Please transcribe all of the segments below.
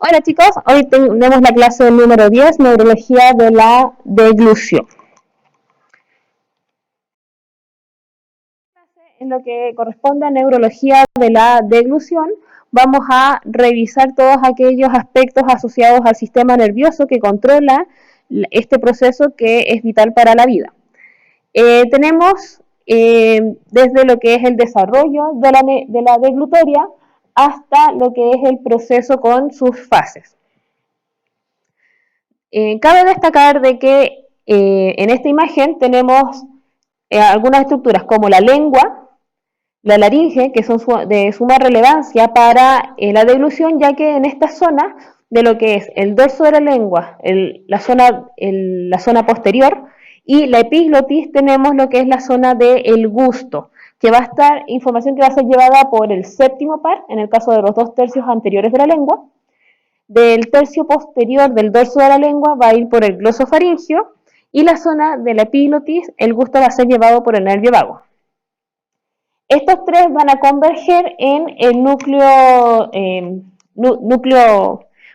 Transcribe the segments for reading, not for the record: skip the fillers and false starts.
Hola chicos, hoy tenemos la clase número 10, neurología de la deglución. En lo que corresponde a neurología de la deglución, vamos a revisar todos aquellos aspectos asociados al sistema nervioso que controla este proceso que es vital para la vida. Tenemos desde lo que es el desarrollo de la deglutoria hasta lo que es el proceso con sus fases. Cabe destacar de que en esta imagen tenemos algunas estructuras como la lengua, la laringe, que son de suma relevancia para la deglución, ya que en esta zona de lo que es el dorso de la lengua, la zona posterior, y la epiglotis tenemos lo que es la zona del gusto, que va a estar información que va a ser llevada por el séptimo par, en el caso de los 2/3 anteriores de la lengua. Del tercio posterior del dorso de la lengua va a ir por el glosofaringio, y la zona de la epiglotis, el gusto va a ser llevado por el nervio vago. Estos tres van a converger en el núcleo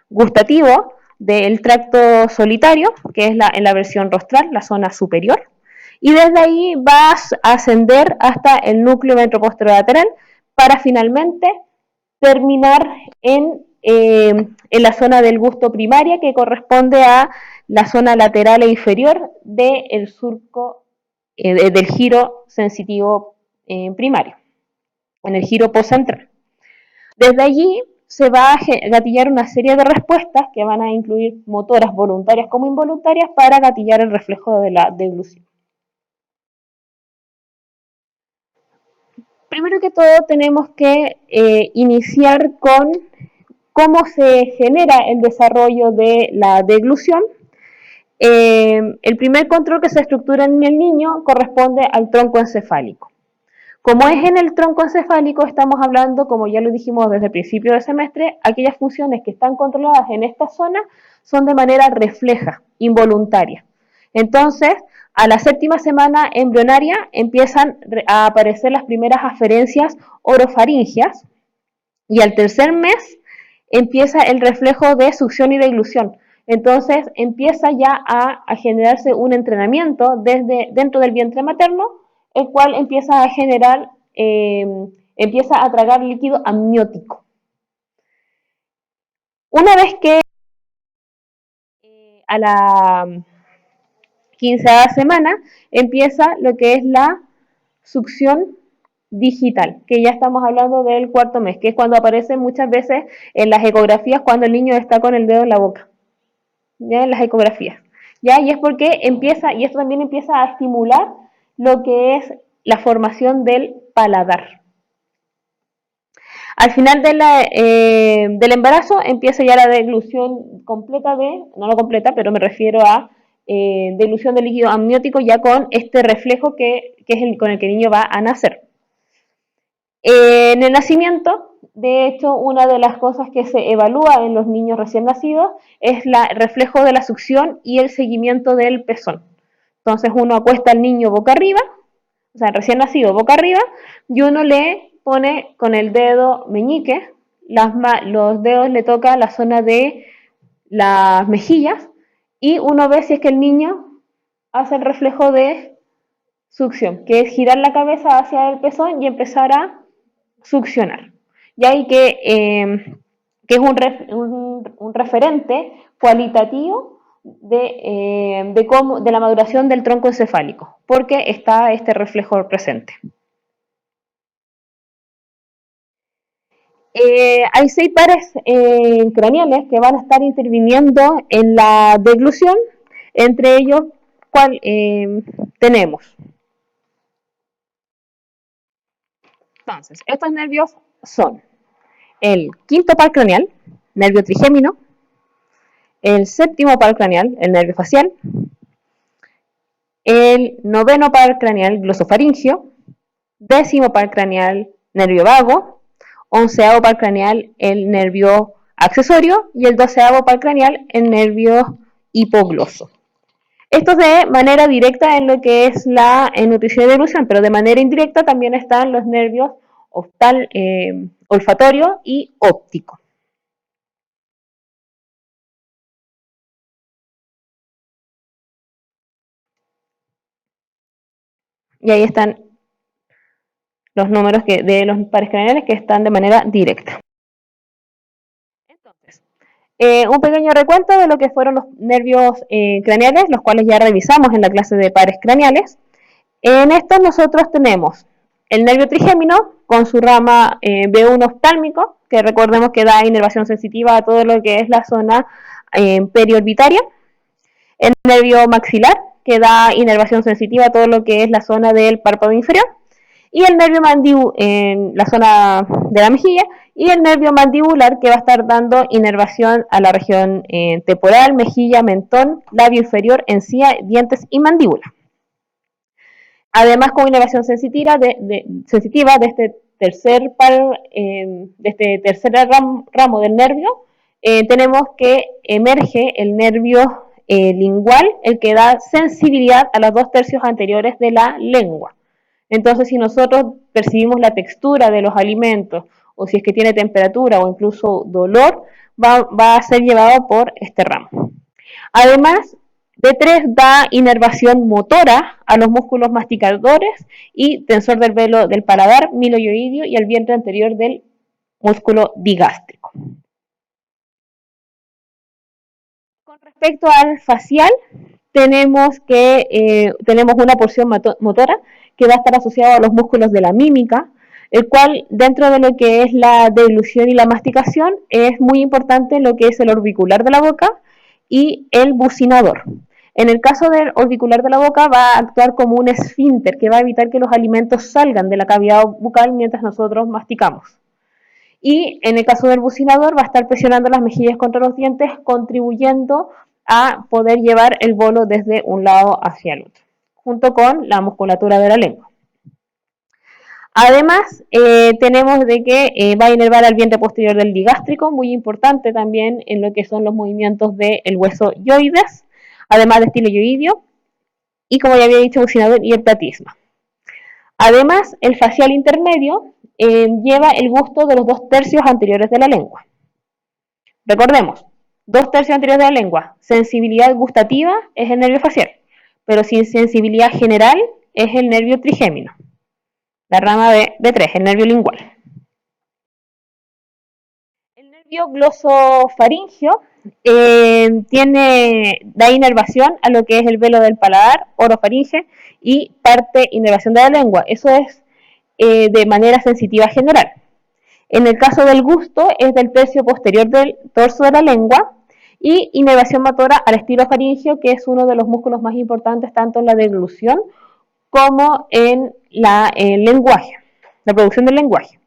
gustativo del tracto solitario, que es en la versión rostral, la zona superior, y desde ahí vas a ascender hasta el núcleo ventroposterolateral para finalmente terminar en la zona del gusto primaria, que corresponde a la zona lateral e inferior del surco del giro sensitivo primario, en el giro postcentral. Desde allí se va a gatillar una serie de respuestas que van a incluir motoras voluntarias como involuntarias para gatillar el reflejo de la deglución. Primero que todo tenemos que iniciar con cómo se genera el desarrollo de la deglución. El primer control que se estructura en el niño corresponde al tronco encefálico. Como es en el tronco encefálico, estamos hablando, como ya lo dijimos desde el principio del semestre, aquellas funciones que están controladas en esta zona son de manera refleja, involuntaria. Entonces, a la séptima semana embrionaria empiezan a aparecer las primeras aferencias orofaringias, y al tercer mes empieza el reflejo de succión y deglución. Entonces empieza ya a generarse un entrenamiento desde dentro del vientre materno, el cual empieza a generar, empieza a tragar líquido amniótico. Una vez que a la 15ª semana empieza lo que es la succión digital, que ya estamos hablando del cuarto mes, que es cuando aparece muchas veces en las ecografías cuando el niño está con el dedo en la boca, ya en las ecografías, ya, y es porque empieza, y esto también empieza a estimular lo que es la formación del paladar. Al final del embarazo empieza ya la deglución completa no completa, pero me refiero a deglución de líquido amniótico ya con este reflejo que es con el que el niño va a nacer. En el nacimiento, de hecho, una de las cosas que se evalúa en los niños recién nacidos es el reflejo de la succión y el seguimiento del pezón. Entonces uno acuesta al niño boca arriba, o sea, recién nacido boca arriba, y uno le pone con el dedo meñique, los dedos le toca la zona de las mejillas, y uno ve si es que el niño hace el reflejo de succión, que es girar la cabeza hacia el pezón y empezar a succionar. Y ahí que es un referente cualitativo de la maduración del tronco encefálico, porque está este reflejo presente. Hay 6 pares craneales que van a estar interviniendo en la deglución, entre ellos tenemos. Entonces, estos nervios son el quinto par craneal, nervio trigémino, el séptimo par craneal, el nervio facial, el noveno par craneal, glosofaringio, décimo par craneal, nervio vago, onceavo par craneal, el nervio accesorio, y el doceavo par craneal, el nervio hipogloso. Esto es de manera directa en lo que es la nutrición y deglución, pero de manera indirecta también están los nervios olfatorio y óptico. y ahí están los números de los pares craneales que están de manera directa. Entonces, un pequeño recuento de lo que fueron los nervios craneales, los cuales ya revisamos en la clase de pares craneales. En estos nosotros tenemos el nervio trigémino con su rama B1 oftálmico, que recordemos que da inervación sensitiva a todo lo que es la zona periorbitaria. El nervio maxilar, que da inervación sensitiva a todo lo que es la zona del párpado inferior. Y el nervio mandíbular en la zona de la mejilla, y el nervio mandibular que va a estar dando inervación a la región temporal, mejilla, mentón, labio inferior, encía, dientes y mandíbula. Además, con inervación sensitiva de este tercer ramo del nervio, tenemos que emerge el nervio lingual, el que da sensibilidad a los 2/3 anteriores de la lengua. Entonces, si nosotros percibimos la textura de los alimentos, o si es que tiene temperatura o incluso dolor, va a ser llevado por este ramo. Además, D3 da inervación motora a los músculos masticadores y tensor del velo del paladar, miloioidio y el vientre anterior del músculo digástrico. Con respecto al facial, tenemos una porción motora que va a estar asociada a los músculos de la mímica, el cual dentro de lo que es la deglución y la masticación es muy importante lo que es el orbicular de la boca y el bucinador. En el caso del orbicular de la boca va a actuar como un esfínter que va a evitar que los alimentos salgan de la cavidad bucal mientras nosotros masticamos. Y en el caso del bucinador va a estar presionando las mejillas contra los dientes, contribuyendo a poder llevar el bolo desde un lado hacia el otro, junto con la musculatura de la lengua. Además, tenemos de que va a inervar al vientre posterior del digástrico, muy importante también en lo que son los movimientos del hueso yoides, además de estiloioidio, y como ya había dicho, bucinador y el platisma. Además, el facial intermedio lleva el gusto de los 2/3 anteriores de la lengua. Recordemos, 2/3 anteriores de la lengua, sensibilidad gustativa es el nervio facial, pero sin sensibilidad general es el nervio trigémino, la rama de 3, el nervio lingual. El nervio glosofaringeo da inervación a lo que es el velo del paladar, orofaringe, y parte inervación de la lengua. Eso es de manera sensitiva general. En el caso del gusto es del tercio posterior del torso de la lengua, y inervación motora al estilofaringeo, que es uno de los músculos más importantes tanto en la deglución como en el lenguaje, la producción del lenguaje.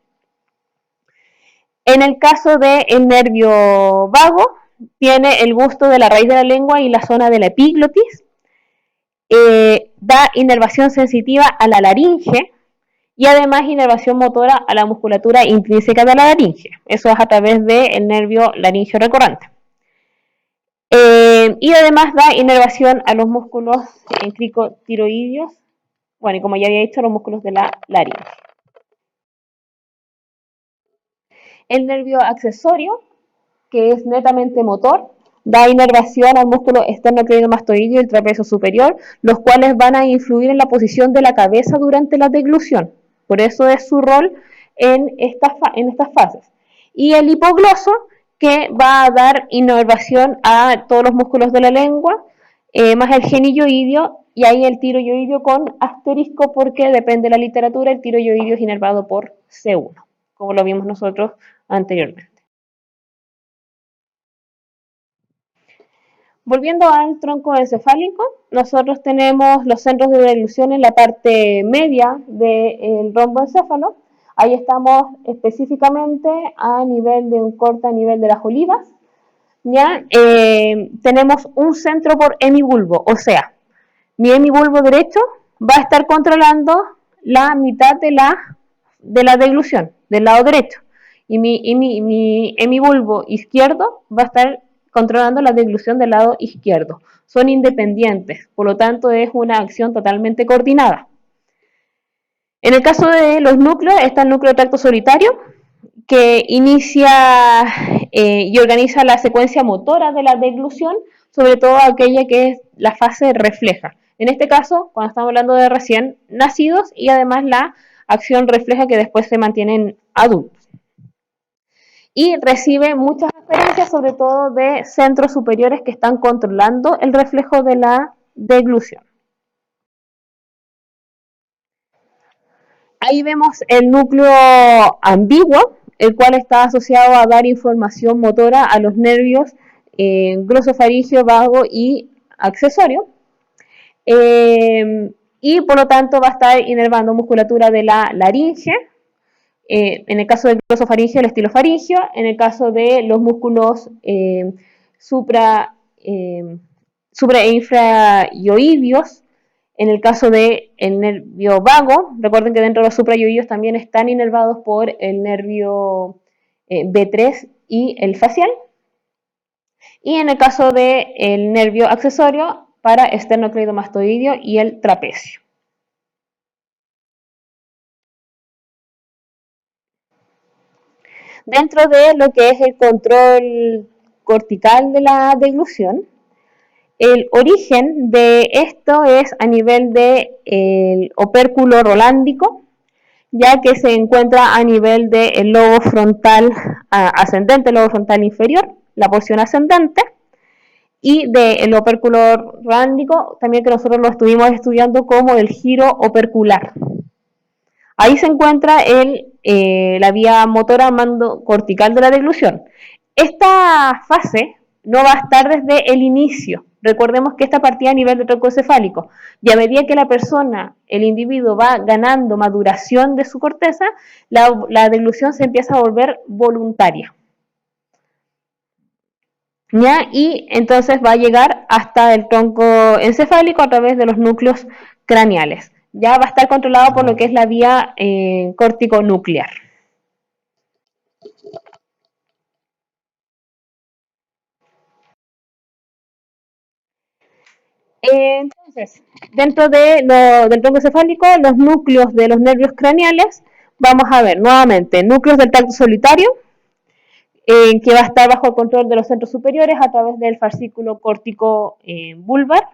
En el caso del nervio vago, tiene el gusto de la raíz de la lengua y la zona de la epiglotis, da inervación sensitiva a la laringe y además inervación motora a la musculatura intrínseca de la laringe. Eso es a través del nervio laringeo recurrente. Y además da inervación a los músculos cricotiroideos, bueno, y como ya había dicho, los músculos de la laringe. El nervio accesorio, que es netamente motor, da inervación al músculo esternocleidomastoideo y el trapecio superior, los cuales van a influir en la posición de la cabeza durante la deglución. Por eso es su rol en estas fases. Y el hipogloso, que va a dar inervación a todos los músculos de la lengua, más el genilloideo, y ahí el tiroioideo con asterisco, porque depende de la literatura, el tiroioideo es inervado por C1, como lo vimos nosotros anteriormente. Volviendo al tronco encefálico, nosotros tenemos los centros de deglución en la parte media del romboencéfalo. Ahí estamos específicamente a nivel de un corte a nivel de las olivas. ¿Ya? Tenemos un centro por hemibulbo, o sea, mi hemibulbo derecho va a estar controlando la mitad de la deglución, del lado derecho, y mi hemibulbo izquierdo va a estar controlando la deglución del lado izquierdo. Son independientes, por lo tanto es una acción totalmente coordinada. En el caso de los núcleos, está el núcleo tracto solitario, que inicia y organiza la secuencia motora de la deglución, sobre todo aquella que es la fase refleja. En este caso, cuando estamos hablando de recién nacidos y además la acción refleja que después se mantienen adultos. Y recibe muchas referencias, sobre todo de centros superiores que están controlando el reflejo de la deglución. Ahí vemos el núcleo ambiguo, el cual está asociado a dar información motora a los nervios glosofaringeo, vago y accesorio. Y por lo tanto va a estar inervando musculatura de la laringe, en el caso del glosofaringeo, el estilofaringeo, en el caso de los músculos supra e infraioidios, en el caso del nervio vago. Recuerden que dentro de los suprayoidios también están inervados por el nervio B3 y el facial. Y en el caso del nervio accesorio, para esternocleidomastoideo y el trapecio. Dentro de lo que es el control cortical de la deglución, el origen de esto es a nivel del opérculo rolándico, ya que se encuentra a nivel del lobo frontal ascendente, lobo frontal inferior, la porción ascendente, y del opérculo rolándico, también que nosotros lo estuvimos estudiando como el giro opercular. Ahí se encuentra la vía motora mando cortical de la deglución. Esta fase no va a estar desde el inicio. Recordemos que esta partía a nivel del tronco encefálico. Y a medida que la persona, el individuo, va ganando maduración de su corteza, la deglución se empieza a volver voluntaria. ¿Ya? Y entonces va a llegar hasta el tronco encefálico a través de los núcleos craneales. Ya va a estar controlado por lo que es la vía córtico-nuclear. Entonces, dentro del tronco encefálico, los núcleos de los nervios craneales, vamos a ver nuevamente núcleos del tracto solitario, que va a estar bajo el control de los centros superiores a través del fascículo córtico vulvar.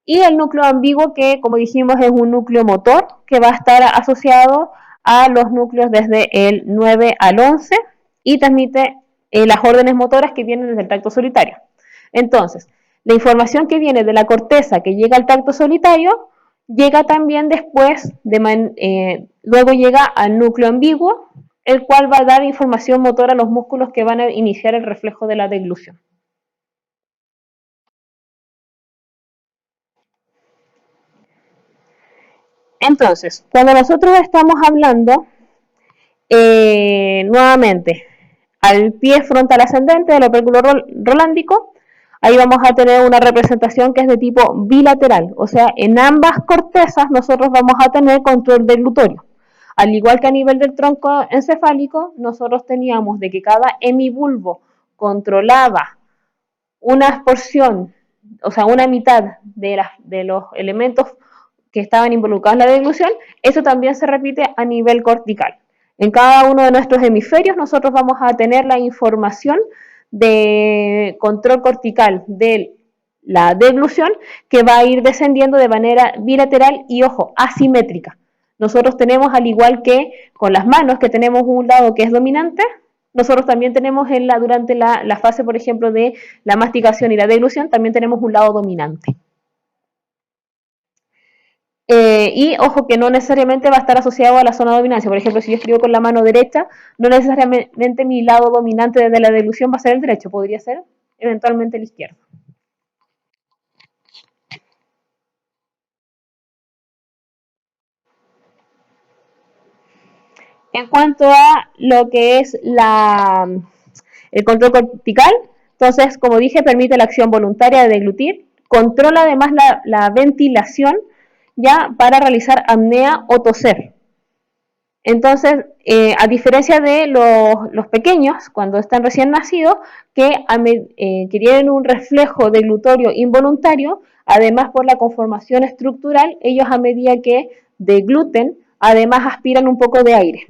Y el núcleo ambiguo, que como dijimos es un núcleo motor, que va a estar asociado a los núcleos desde el 9 al 11 y transmite las órdenes motoras que vienen desde el tracto solitario. Entonces, la información que viene de la corteza que llega al tracto solitario, llega también después, luego llega al núcleo ambiguo, el cual va a dar información motora a los músculos que van a iniciar el reflejo de la deglución. Entonces, cuando nosotros estamos hablando nuevamente al pie frontal ascendente del opérculo rolándico, ahí vamos a tener una representación que es de tipo bilateral, o sea, en ambas cortezas nosotros vamos a tener control deglutorio. Al igual que a nivel del tronco encefálico, nosotros teníamos de que cada hemibulbo controlaba una porción, o sea, una mitad de los elementos que estaban involucrados en la deglución. Eso también se repite a nivel cortical. En cada uno de nuestros hemisferios nosotros vamos a tener la información de control cortical de la deglución, que va a ir descendiendo de manera bilateral y, ojo, asimétrica. Nosotros tenemos, al igual que con las manos, que tenemos un lado que es dominante, nosotros también tenemos durante la fase, por ejemplo, de la masticación y la deglución, también tenemos un lado dominante. Y ojo que no necesariamente va a estar asociado a la zona de dominancia. Por ejemplo, si yo escribo con la mano derecha, no necesariamente mi lado dominante desde la deglución va a ser el derecho, podría ser eventualmente el izquierdo. En cuanto a lo que es el control cortical, entonces, como dije, permite la acción voluntaria de deglutir, controla además la ventilación ya para realizar apnea o toser. Entonces, a diferencia de los pequeños, cuando están recién nacidos, que tienen un reflejo deglutorio involuntario, además por la conformación estructural, ellos a medida que degluten, además aspiran un poco de aire.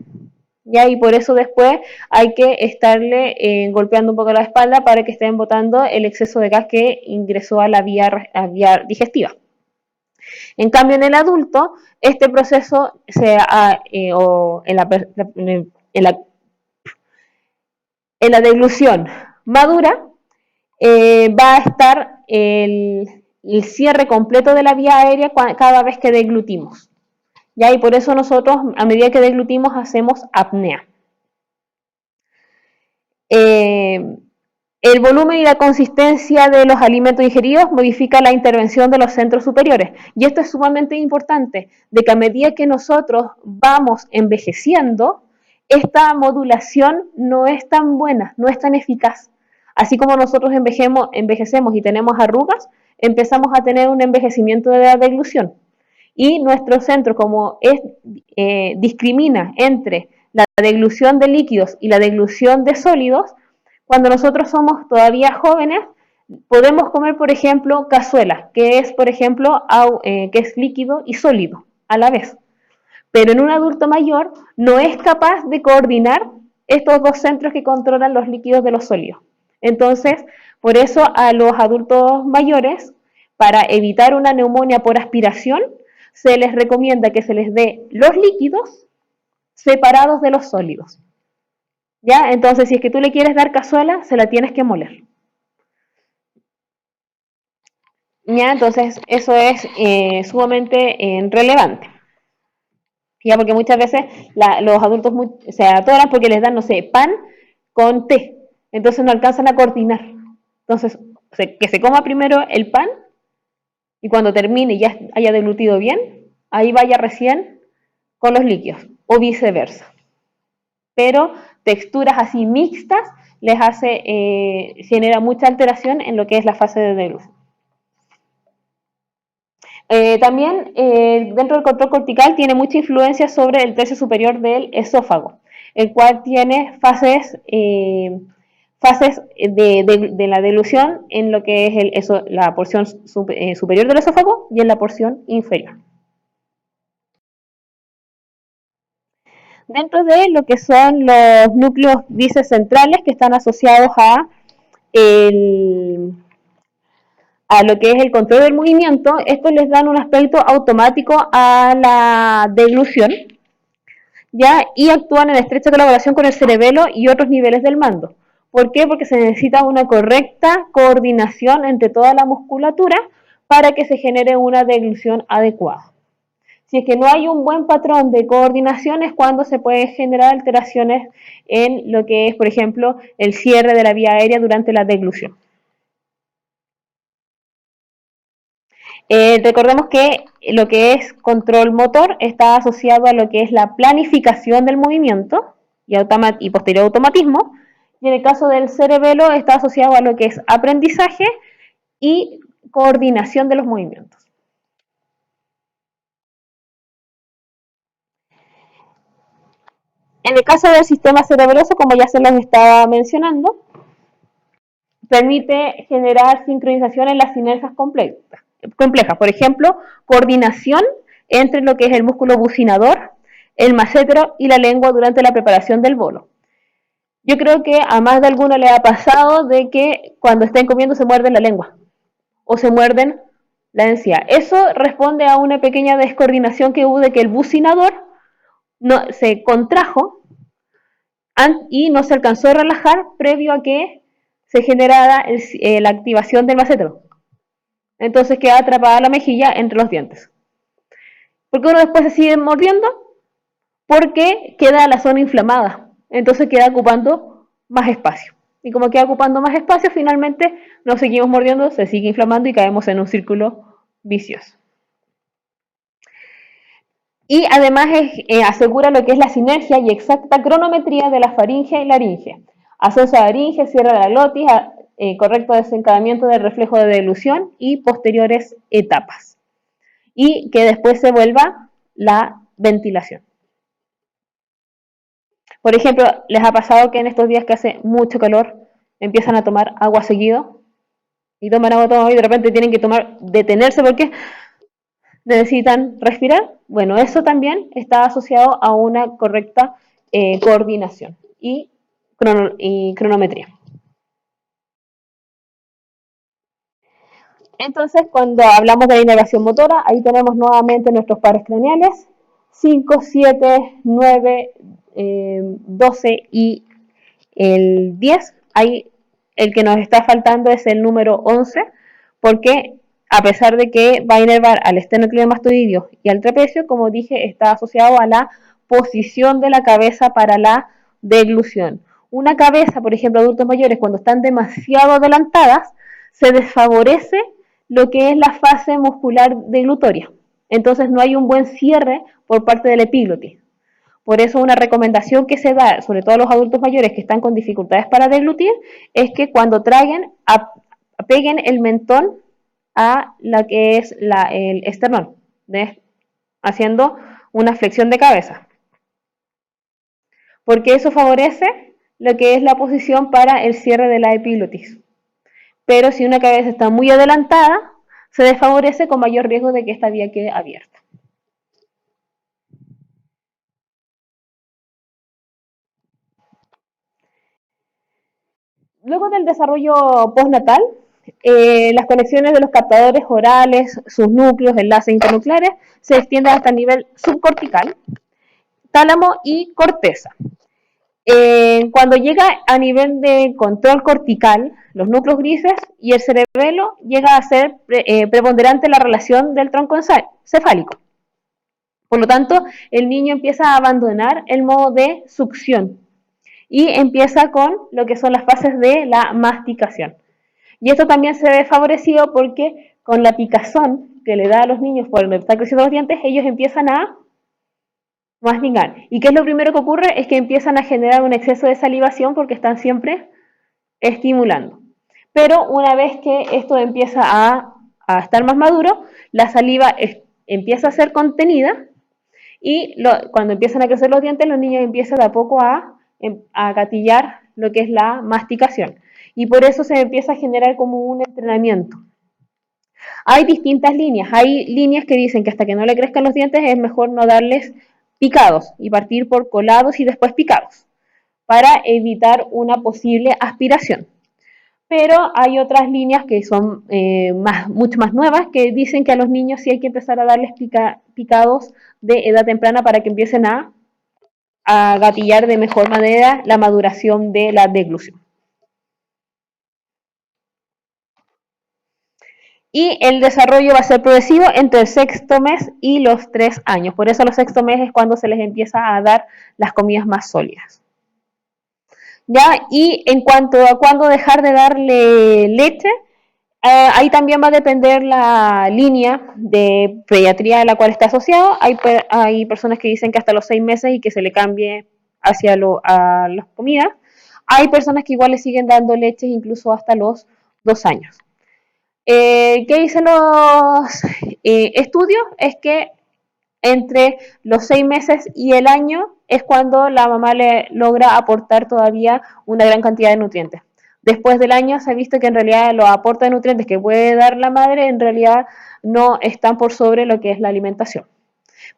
¿Ya? Y por eso después hay que estarle golpeando un poco la espalda para que estén botando el exceso de gas que ingresó a la vía digestiva. En cambio, en el adulto, este proceso o en la deglución madura, va a estar el cierre completo de la vía aérea cada vez que deglutimos. ¿Ya? Y por eso nosotros, a medida que deglutimos, hacemos apnea. El volumen y la consistencia de los alimentos ingeridos modifica la intervención de los centros superiores. Y esto es sumamente importante, de que a medida que nosotros vamos envejeciendo, esta modulación no es tan buena, no es tan eficaz. Así como nosotros envejecemos y tenemos arrugas, empezamos a tener un envejecimiento de la deglución. Y nuestro centro, como discrimina entre la deglución de líquidos y la deglución de sólidos, cuando nosotros somos todavía jóvenes, podemos comer, por ejemplo, cazuela, que es, por ejemplo, que es líquido y sólido a la vez. Pero en un adulto mayor no es capaz de coordinar estos dos centros que controlan los líquidos de los sólidos. Entonces, por eso a los adultos mayores, para evitar una neumonía por aspiración, se les recomienda que se les dé los líquidos separados de los sólidos. ¿Ya? Entonces, si es que tú le quieres dar cazuela, se la tienes que moler. ¿Ya? Entonces, eso es sumamente relevante. ¿Ya? Porque muchas veces los adultos se atoran porque les dan, no sé, pan con té. Entonces no alcanzan a coordinar. Entonces, que se coma primero el pan y cuando termine y ya haya deglutido bien, ahí vaya recién con los líquidos o viceversa. Pero texturas así mixtas les genera mucha alteración en lo que es la fase de deglución. También dentro del control cortical tiene mucha influencia sobre el tercio superior del esófago, el cual tiene fases de la deglución en lo que es la porción superior del esófago y en la porción inferior. Dentro de lo que son los núcleos bicentrales que están asociados a lo que es el control del movimiento, estos les dan un aspecto automático a la deglución, ¿ya? Y actúan en estrecha colaboración con el cerebelo y otros niveles del mando. ¿Por qué? Porque se necesita una correcta coordinación entre toda la musculatura para que se genere una deglución adecuada. Si es que no hay un buen patrón de coordinación es cuando se pueden generar alteraciones en lo que es, por ejemplo, el cierre de la vía aérea durante la deglución. Recordemos que lo que es control motor está asociado a lo que es la planificación del movimiento y posterior automatismo, y en el caso del cerebelo está asociado a lo que es aprendizaje y coordinación de los movimientos. En el caso del sistema cerebroso, como ya se los estaba mencionando, permite generar sincronización en las sinergias complejas. Por ejemplo, coordinación entre lo que es el músculo bucinador, el massetero y la lengua durante la preparación del bolo. Yo creo que a más de alguno le ha pasado de que cuando estén comiendo se muerden la lengua o se muerden la encía. Eso responde a una pequeña descoordinación que hubo de que el bucinador se contrajo y no se alcanzó a relajar previo a que se generara la activación del massetero. Entonces queda atrapada la mejilla entre los dientes. ¿Por qué uno después se sigue mordiendo? Porque queda la zona inflamada. Entonces queda ocupando más espacio. Y como queda ocupando más espacio, finalmente nos seguimos mordiendo, se sigue inflamando y caemos en un círculo vicioso. Y además asegura lo que es la sinergia y exacta cronometría de la faringe y laringe. Ascenso a laringe, cierre de la glotis, correcto desencadenamiento del reflejo de deglución y posteriores etapas. Y que después se vuelva la ventilación. Por ejemplo, ¿les ha pasado que en estos días que hace mucho calor empiezan a tomar agua seguido? Y toman agua y de repente tienen que detenerse porque necesitan respirar. Bueno, eso también está asociado a una correcta coordinación y cronometría. Entonces, cuando hablamos de la inervación motora, ahí tenemos nuevamente nuestros pares craneales, 5, 7, 9, 12 y el 10. Ahí el que nos está faltando es el número 11, porque a pesar de que va a inervar al esternocleidomastoideo y al trapecio, como dije, está asociado a la posición de la cabeza para la deglución. Una cabeza, por ejemplo, adultos mayores, cuando están demasiado adelantadas, se desfavorece lo que es la fase muscular deglutoria. Entonces no hay un buen cierre por parte del epiglotis. Por eso una recomendación que se da, sobre todo a los adultos mayores que están con dificultades para deglutir, es que cuando traguen, peguen el mentón a la que es el esternón, haciendo una flexión de cabeza. Porque eso favorece lo que es la posición para el cierre de la epiglotis. Pero si una cabeza está muy adelantada, se desfavorece con mayor riesgo de que esta vía quede abierta. Luego del desarrollo postnatal, las conexiones de los captadores orales, sus núcleos, enlaces internucleares, se extienden hasta el nivel subcortical, tálamo y corteza. Cuando llega a nivel de control cortical, los núcleos grises y el cerebelo, llega a ser preponderante la relación del tronco cefálico. Por lo tanto, el niño empieza a abandonar el modo de succión y empieza con lo que son las fases de la masticación. Y esto también se ve favorecido porque con la picazón que le da a los niños por donde están creciendo los dientes, ellos empiezan a masticar. ¿Y qué es lo primero que ocurre? Es que empiezan a generar un exceso de salivación porque están siempre estimulando. Pero una vez que esto empieza a estar más maduro, la saliva empieza a ser contenida y cuando empiezan a crecer los dientes, los niños empiezan de a poco a gatillar lo que es la masticación. Y por eso se empieza a generar como un entrenamiento. Hay distintas líneas. Hay líneas que dicen que hasta que no le crezcan los dientes es mejor no darles picados y partir por colados y después picados para evitar una posible aspiración. Pero hay otras líneas que son mucho más nuevas que dicen que a los niños sí hay que empezar a darles picados de edad temprana para que empiecen a gatillar de mejor manera la maduración de la deglución. Y el desarrollo va a ser progresivo entre el sexto mes y los 3 años. Por eso los sexto meses es cuando se les empieza a dar las comidas más sólidas. ¿Ya? Y en cuanto a cuándo dejar de darle leche, ahí también va a depender la línea de pediatría a la cual está asociado. Hay personas que dicen que hasta los 6 meses y que se le cambie hacia a las comidas. Hay personas que igual le siguen dando leches incluso hasta los 2 años. ¿Qué dicen los estudios? Es que entre los 6 meses y el año es cuando la mamá le logra aportar todavía una gran cantidad de nutrientes. Después del año se ha visto que en realidad los aportes de nutrientes que puede dar la madre en realidad no están por sobre lo que es la alimentación.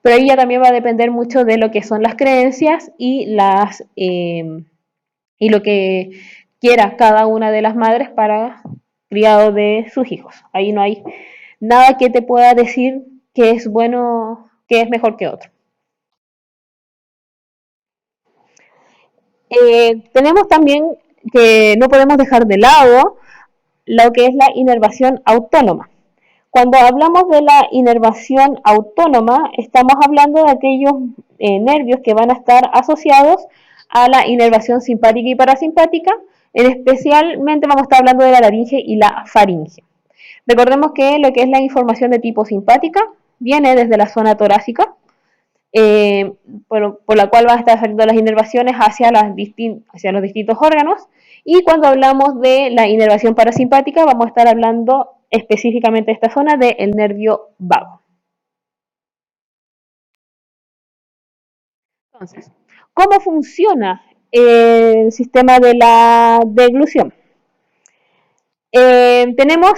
Pero ahí ya también va a depender mucho de lo que son las creencias y lo que quiera cada una de las madres para criado de sus hijos. Ahí no hay nada que te pueda decir que es bueno, que es mejor que otro. Tenemos también que no podemos dejar de lado lo que es la inervación autónoma. Cuando hablamos de la inervación autónoma, estamos hablando de aquellos nervios que van a estar asociados a la inervación simpática y parasimpática. Especialmente vamos a estar hablando de la laringe y la faringe. Recordemos que lo que es la información de tipo simpática viene desde la zona torácica, por la cual van a estar saliendo las inervaciones hacia los distintos órganos. Y cuando hablamos de la inervación parasimpática, vamos a estar hablando específicamente de esta zona del nervio vago. Entonces, ¿cómo funciona el sistema de la deglución? Tenemos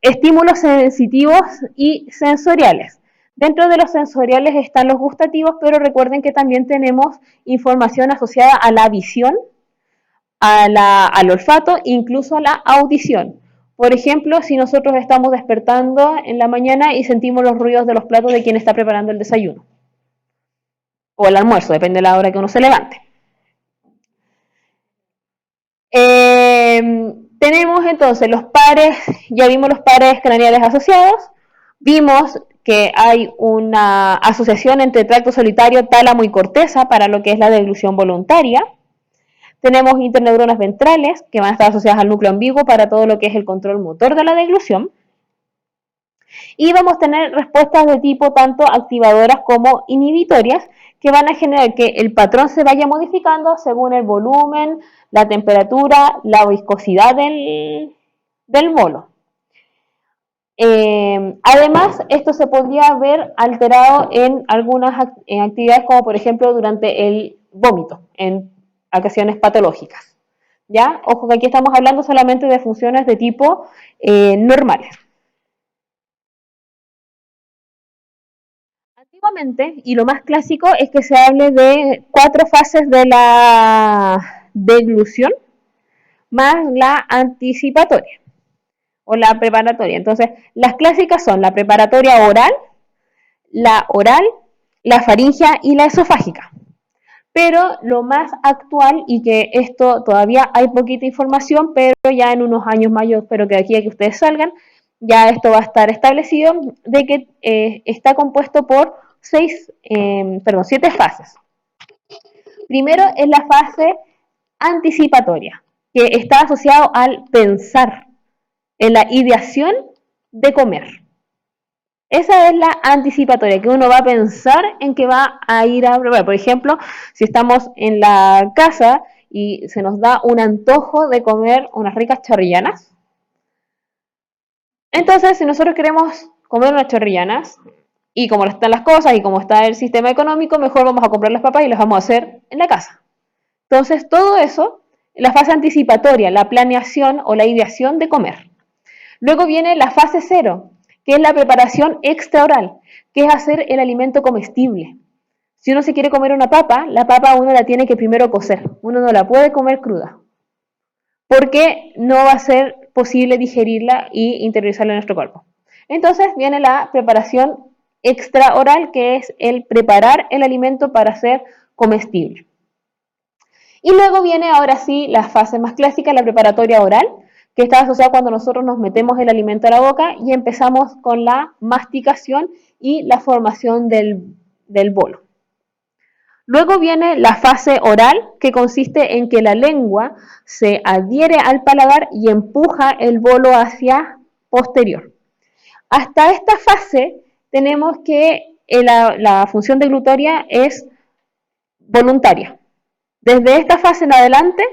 estímulos sensitivos y sensoriales. Dentro de los sensoriales están los gustativos, pero recuerden que también tenemos información asociada a la visión, al olfato, incluso a la audición. Por ejemplo, si nosotros estamos despertando en la mañana y sentimos los ruidos de los platos de quien está preparando el desayuno o el almuerzo, depende de la hora que uno se levante. Tenemos entonces los pares, ya vimos los pares craneales asociados, vimos que hay una asociación entre tracto solitario, tálamo y corteza para lo que es la deglución voluntaria. Tenemos interneuronas ventrales que van a estar asociadas al núcleo ambiguo para todo lo que es el control motor de la deglución. Y vamos a tener respuestas de tipo tanto activadoras como inhibitorias que van a generar que el patrón se vaya modificando según el volumen, la temperatura, la viscosidad del bolo. Además, esto se podría ver alterado en algunas actividades como por ejemplo durante el vómito, en ocasiones patológicas. ¿Ya? Ojo que aquí estamos hablando solamente de funciones de tipo normales. Antiguamente, y lo más clásico es que se hable de 4 fases de la deglución más la anticipatoria o la preparatoria. Entonces, las clásicas son la preparatoria oral, la faríngea y la esofágica. Pero lo más actual, y que esto todavía hay poquita información, pero ya en unos años más, yo espero que de aquí a que ustedes salgan, ya esto va a estar establecido, de que está compuesto por 7 fases. Primero es la fase anticipatoria, que está asociado al pensar, en la ideación de comer. Esa es la anticipatoria, que uno va a pensar en que va a ir a probar. Por ejemplo, si estamos en la casa y se nos da un antojo de comer unas ricas chorrillanas, entonces si nosotros queremos comer unas chorrillanas, y como están las cosas y como está el sistema económico, mejor vamos a comprar las papas y las vamos a hacer en la casa. Entonces, todo eso, la fase anticipatoria, la planeación o la ideación de comer. Luego viene la fase 0, que es la preparación extraoral, que es hacer el alimento comestible. Si uno se quiere comer una papa, la papa uno la tiene que primero cocer. Uno no la puede comer cruda, porque no va a ser posible digerirla y interiorizarla en nuestro cuerpo. Entonces viene la preparación extraoral, que es el preparar el alimento para ser comestible. Y luego viene ahora sí la fase más clásica, la preparatoria oral, que está asociada cuando nosotros nos metemos el alimento a la boca y empezamos con la masticación y la formación del bolo. Luego viene la fase oral, que consiste en que la lengua se adhiere al paladar y empuja el bolo hacia posterior. Hasta esta fase tenemos que la función deglutoria es voluntaria. Desde esta fase en adelante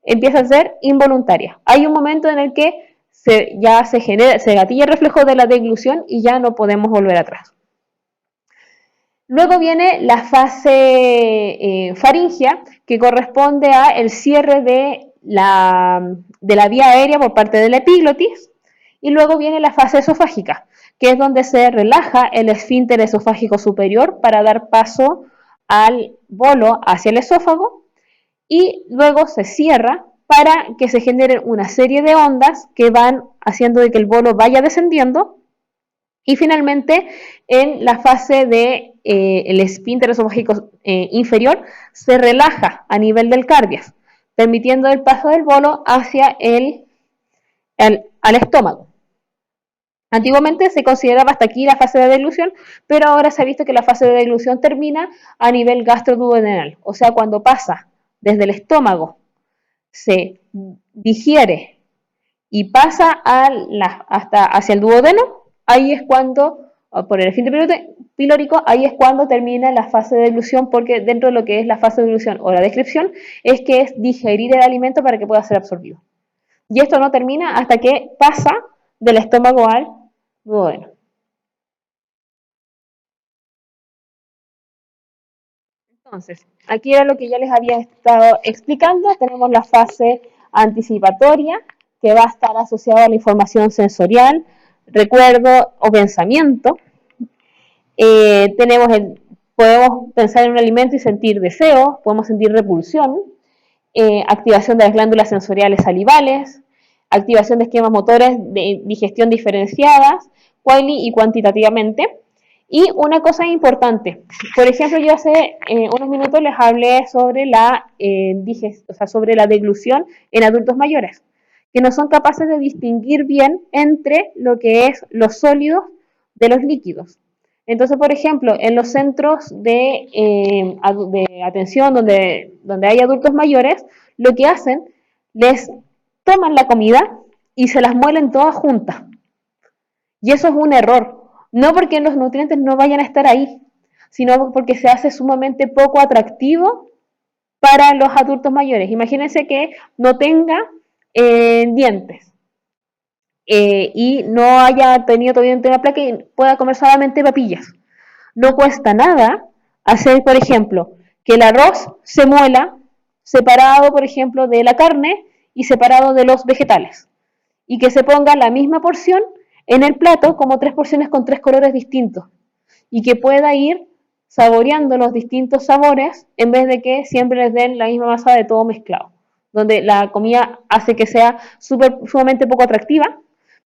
empieza a ser involuntaria. Hay un momento en el que se gatilla el reflejo de la deglución y ya no podemos volver atrás. Luego viene la fase faríngea, que corresponde a el cierre de la vía aérea por parte de la epiglotis. Y luego viene la fase esofágica, que es donde se relaja el esfínter esofágico superior para dar paso al bolo hacia el esófago. Y luego se cierra para que se generen una serie de ondas que van haciendo de que el bolo vaya descendiendo. Y finalmente, en la fase de el esfínter esofágico inferior, se relaja a nivel del cardias, permitiendo el paso del bolo hacia al estómago. Antiguamente se consideraba hasta aquí la fase de deglución, pero ahora se ha visto que la fase de deglución termina a nivel gastroduodenal, o sea, cuando pasa desde el estómago, se digiere y pasa hasta hacia el duodeno. Ahí es cuando, por el esfínter pilórico, ahí es cuando termina la fase de deglución, porque dentro de lo que es la fase de deglución o la descripción es que es digerir el alimento para que pueda ser absorbido. Y esto no termina hasta que pasa del estómago al duodeno. Entonces, aquí era lo que ya les había estado explicando. Tenemos la fase anticipatoria, que va a estar asociada a la información sensorial, recuerdo o pensamiento. Podemos pensar en un alimento y sentir deseo, podemos sentir repulsión, activación de las glándulas sensoriales salivales, activación de esquemas motores de digestión diferenciadas, quali y cuantitativamente. Y una cosa importante, por ejemplo, yo hace unos minutos les hablé sobre sobre la deglución en adultos mayores, que no son capaces de distinguir bien entre lo que es los sólidos de los líquidos. Entonces, por ejemplo, en los centros de atención donde hay adultos mayores, lo que hacen, les toman la comida y se las muelen todas juntas. Y eso es un error. No porque los nutrientes no vayan a estar ahí, sino porque se hace sumamente poco atractivo para los adultos mayores. Imagínense que no tenga dientes y no haya tenido todavía una placa y pueda comer solamente papillas. No cuesta nada hacer, por ejemplo, que el arroz se muela separado, por ejemplo, de la carne y separado de los vegetales. Y que se ponga la misma porción en el plato como 3 porciones con 3 colores distintos. Y que pueda ir saboreando los distintos sabores en vez de que siempre les den la misma masa de todo mezclado. Donde la comida hace que sea sumamente poco atractiva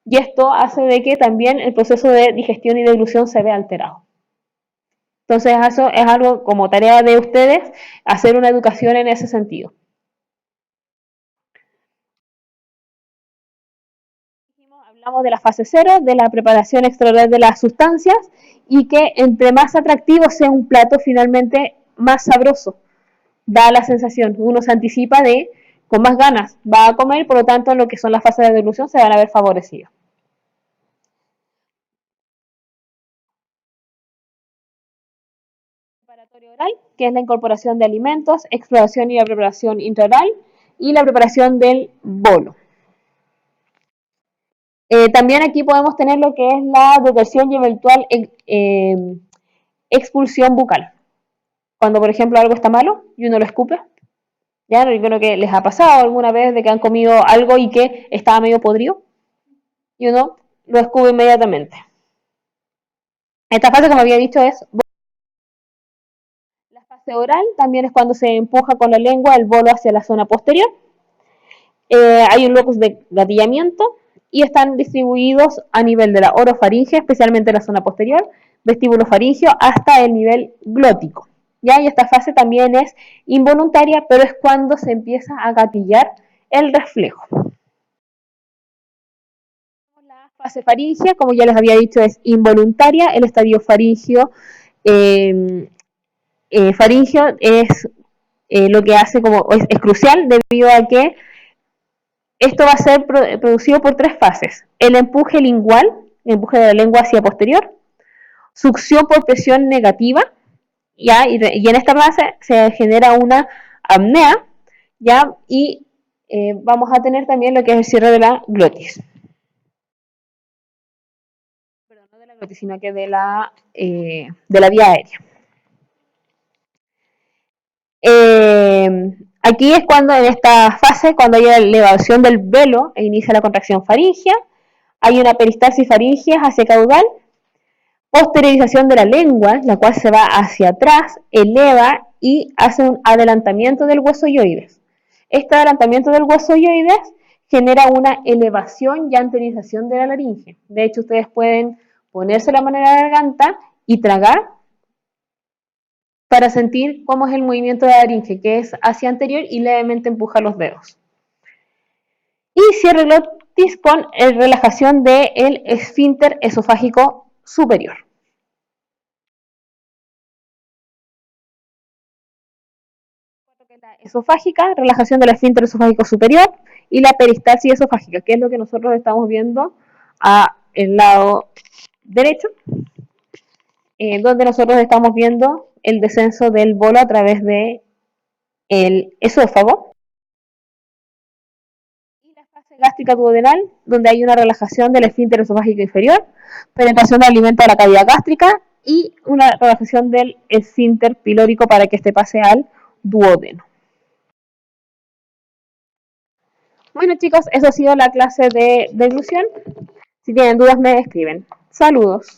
y esto hace de que también el proceso de digestión y deglución se vea alterado. Entonces eso es algo como tarea de ustedes, hacer una educación en ese sentido. Hablamos de la fase cero, de la preparación extraoral de las sustancias y que entre más atractivo sea un plato, finalmente más sabroso da la sensación. Uno se anticipa de con más ganas va a comer, por lo tanto, lo que son las fases de deglución se van a ver favorecidas. Preparatorio oral, que es la incorporación de alimentos, exploración y la preparación intraoral y la preparación del bolo. También aquí podemos tener lo que es la detersión y eventual expulsión bucal. Cuando, por ejemplo, algo está malo y uno lo escupe, ya yo creo que les ha pasado alguna vez de que han comido algo y que estaba medio podrido y uno lo escupe inmediatamente. Esta fase, como había dicho, es la fase oral, también es cuando se empuja con la lengua el bolo hacia la zona posterior. Hay un locus de gatillamiento y están distribuidos a nivel de la orofaringe, especialmente la zona posterior, vestíbulo faringeo, hasta el nivel glótico. ¿Ya? Y esta fase también es involuntaria, pero es cuando se empieza a gatillar el reflejo. La fase faringea, como ya les había dicho, es involuntaria. El estadio faringeo, faringeo es lo que hace es crucial debido a que esto va a ser producido por 3 fases. El empuje lingual, el empuje de la lengua hacia posterior, succión por presión negativa, ¿ya? Y en esta fase se genera una apnea, ¿ya? Y vamos a tener también lo que es el cierre de la glotis. Perdón, no de la glotis, sino que de la vía aérea. Aquí es cuando en esta fase, cuando hay la elevación del velo e inicia la contracción faríngea, hay una peristalsis faríngea hacia caudal, posteriorización de la lengua, la cual se va hacia atrás, eleva y hace un adelantamiento del hueso ioides. Este adelantamiento del hueso ioides genera una elevación y anteriorización de la laringe. De hecho, ustedes pueden ponerse la mano en la garganta y tragar para sentir cómo es el movimiento de la laringe, que es hacia anterior y levemente empujar los dedos. Y cierre glotis con relajación del esfínter esofágico superior. La esofágica, relajación del esfínter esofágico superior y la peristalsis esofágica, que es lo que nosotros estamos viendo al lado derecho, donde nosotros estamos viendo el descenso del bolo a través del esófago. Y la fase gástrica duodenal, donde hay una relajación del esfínter esofágico inferior, penetración de alimento a la cavidad gástrica y una relajación del esfínter pilórico para que este pase al duodeno. Bueno chicos, eso ha sido la clase de deglución. Si tienen dudas me escriben. Saludos.